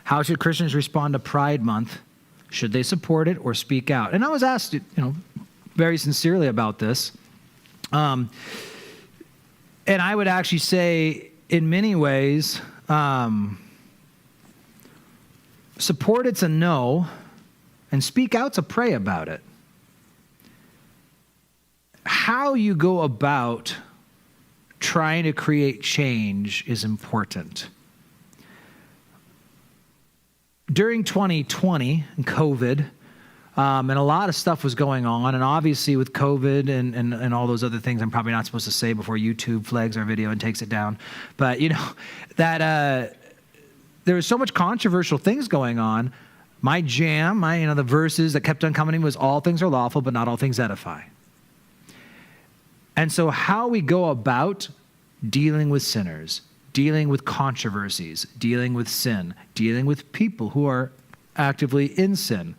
How should Christians respond to Pride Month? Should they support it or speak out? And I was asked, very sincerely about this. And I would actually say, in many ways, support it's a no, and speak out's a pray about it. How you go about trying to create change is important. During 2020 and COVID, and a lot of stuff was going on, and obviously with COVID and all those other things I'm probably not supposed to say before YouTube flags our video and takes it down. But, that there was so much controversial things going on. My jam, the verses that kept on coming was all things are lawful, but not all things edify. And so how we go about dealing with sinners, dealing with controversies, dealing with sin, dealing with people who are actively in sin,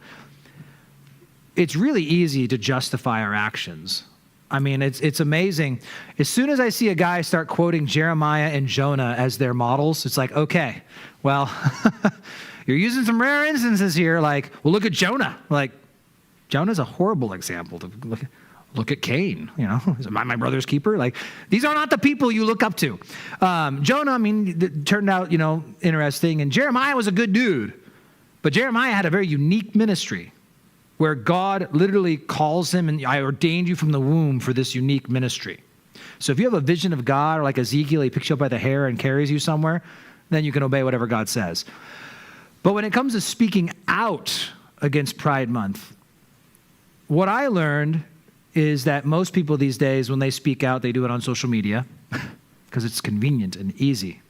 it's really easy to justify our actions. I mean, it's amazing. As soon as I see a guy start quoting Jeremiah and Jonah as their models, it's like, okay, well, you're using some rare instances here. Like, well, look at Jonah. Like, Jonah's a horrible example. Look at Cain. Is my brother's keeper? Like, these are not the people you look up to. Jonah, it turned out, interesting. And Jeremiah was a good dude. But Jeremiah had a very unique ministry, where God literally calls him, and I ordained you from the womb for this unique ministry. So if you have a vision of God, or like Ezekiel, he picks you up by the hair and carries you somewhere, then you can obey whatever God says. But when it comes to speaking out against Pride Month, what I learned is that most people these days, when they speak out, they do it on social media because it's convenient and easy.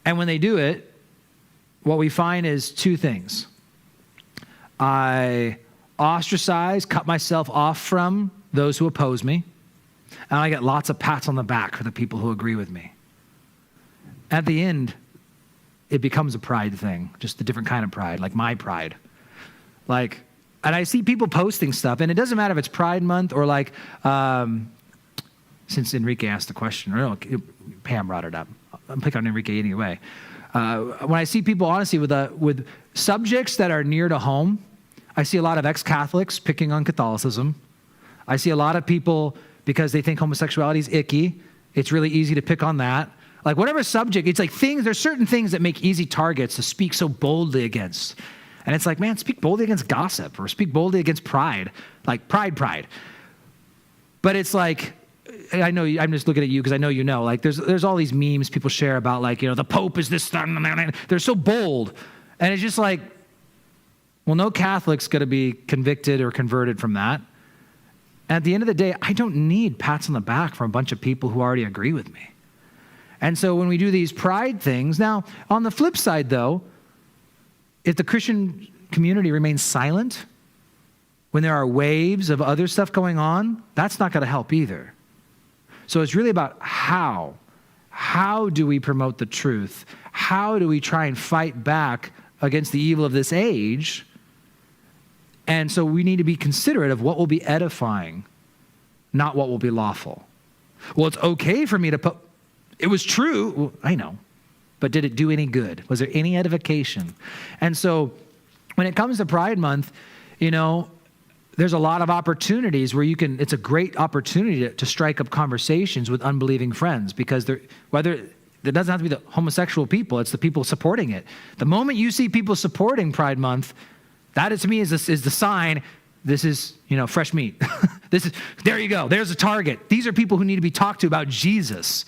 And when they do it, what we find is two things. I ostracize, cut myself off from those who oppose me, and I get lots of pats on the back for the people who agree with me. At the end, it becomes a pride thing, just a different kind of pride, like my pride. And I see people posting stuff, and it doesn't matter if it's Pride Month or since Enrique asked the question, or Pam brought it up. I'm picking on Enrique anyway. When I see people, honestly, with subjects that are near to home, I see a lot of ex-Catholics picking on Catholicism. I see a lot of people, because they think homosexuality is icky, it's really easy to pick on that. Like, whatever subject, it's like there's certain things that make easy targets to speak so boldly against. And it's like, man, speak boldly against gossip, or speak boldly against pride, like pride. But it's like, I know, I'm just looking at you because I know like there's all these memes people share about, like, the Pope is this, they're so bold. And it's just like, well, no Catholic's going to be convicted or converted from that. At the end of the day, I don't need pats on the back from a bunch of people who already agree with me. And so when we do these pride things, now on the flip side though, if the Christian community remains silent when there are waves of other stuff going on, that's not going to help either. So it's really about how. How do we promote the truth? How do we try and fight back against the evil of this age? And so we need to be considerate of what will be edifying, not what will be lawful. Well, it's okay for me to put, it was true. Well, I know. But did it do any good? Was there any edification? And so when it comes to Pride Month, there's a lot of opportunities where it's a great opportunity to strike up conversations with unbelieving friends, because it doesn't have to be the homosexual people, it's the people supporting it. The moment you see people supporting Pride Month, that to me is the sign, this is, fresh meat. There you go, there's a target. These are people who need to be talked to about Jesus.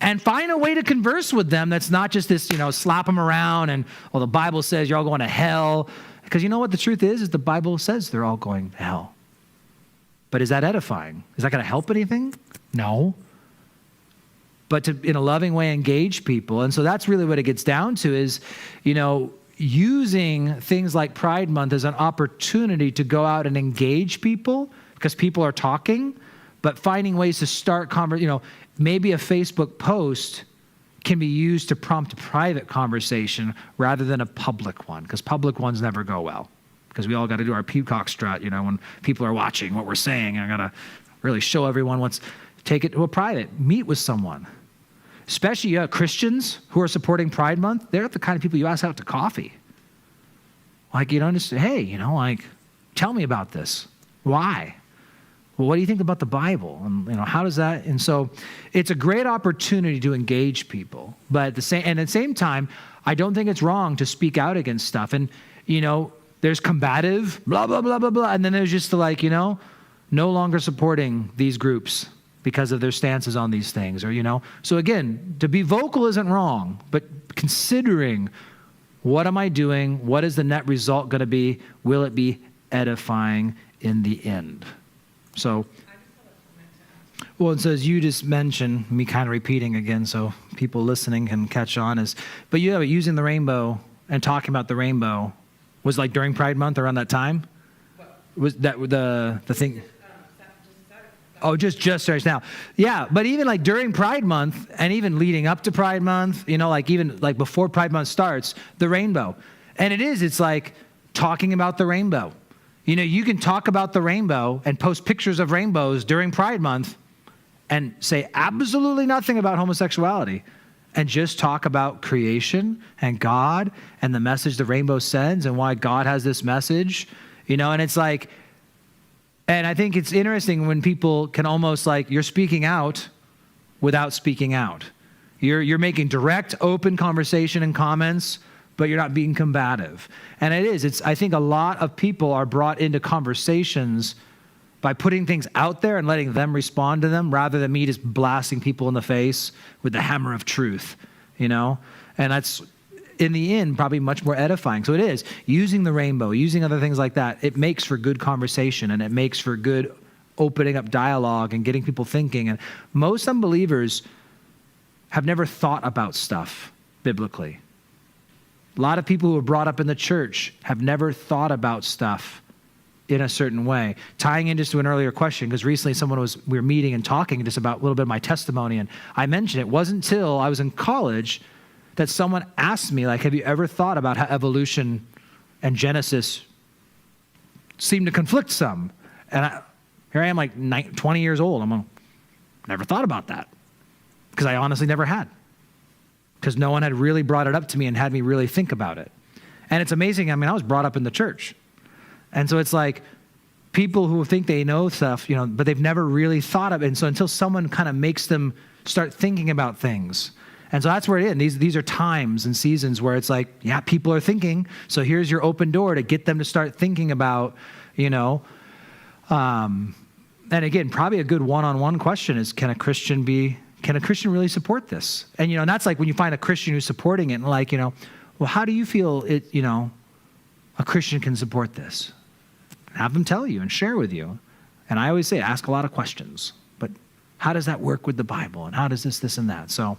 And find a way to converse with them that's not just this, slap them around and, well, the Bible says you're all going to hell. Because you know what the truth is the Bible says they're all going to hell. But is that edifying? Is that going to help anything? No. But to, in a loving way, engage people. And so that's really what it gets down to is, using things like Pride Month as an opportunity to go out and engage people because people are talking, but finding ways to start maybe a Facebook post can be used to prompt a private conversation rather than a public one, because public ones never go well, because we all got to do our peacock strut, when people are watching what we're saying. I got to really show everyone take it to a private, meet with someone. especially Christians who are supporting Pride Month, they're the kind of people you ask out to coffee. Like, just, hey, like, tell me about this. Why? Well, what do you think about the Bible? And, how does that? And so it's a great opportunity to engage people. But at the same time, I don't think it's wrong to speak out against stuff. And, there's combative, blah, blah, blah, blah, blah. And then there's just no longer supporting these groups because of their stances on these things, or. So again, to be vocal isn't wrong, but considering, what am I doing? What is the net result going to be? Will it be edifying in the end? So, well, it says, you just mentioned, me kind of repeating again so people listening can catch on, but using the rainbow and talking about the rainbow was like during Pride Month around that time? Was that the thing? Oh, just starts now. Yeah, but even like during Pride Month and even leading up to Pride Month, even like before Pride Month starts, the rainbow. And it's like talking about the rainbow. You can talk about the rainbow and post pictures of rainbows during Pride Month and say absolutely nothing about homosexuality and just talk about creation and God and the message the rainbow sends and why God has this message, and it's like, and I think it's interesting when people can almost like, you're speaking out without speaking out. You're making direct, open conversation and comments, but you're not being combative. And I think a lot of people are brought into conversations by putting things out there and letting them respond to them rather than me just blasting people in the face with the hammer of truth, And that's, in the end, probably much more edifying. So it is using the rainbow, using other things like that. It makes for good conversation and it makes for good opening up dialogue and getting people thinking. And most unbelievers have never thought about stuff biblically. A lot of people who were brought up in the church have never thought about stuff in a certain way. Tying in just to an earlier question, because recently we were meeting and talking just about a little bit of my testimony, and I mentioned it wasn't until I was in college that someone asked me, like, have you ever thought about how evolution and Genesis seem to conflict some? And here I am, like 20 years old. I'm like, never thought about that, because I honestly never had, because no one had really brought it up to me and had me really think about it. And it's amazing. I was brought up in the church. And so it's like people who think they know stuff, but they've never really thought of it. And so until someone kind of makes them start thinking about things. And so that's where it is. These are times and seasons where it's like, yeah, people are thinking. So here's your open door to get them to start thinking about, and again, probably a good one-on-one question is, can a Christian really support this? And, and that's like when you find a Christian who's supporting it and like, well, how do you feel a Christian can support this? Have them tell you and share with you. And I always say, ask a lot of questions, but how does that work with the Bible? And how does this, and that? So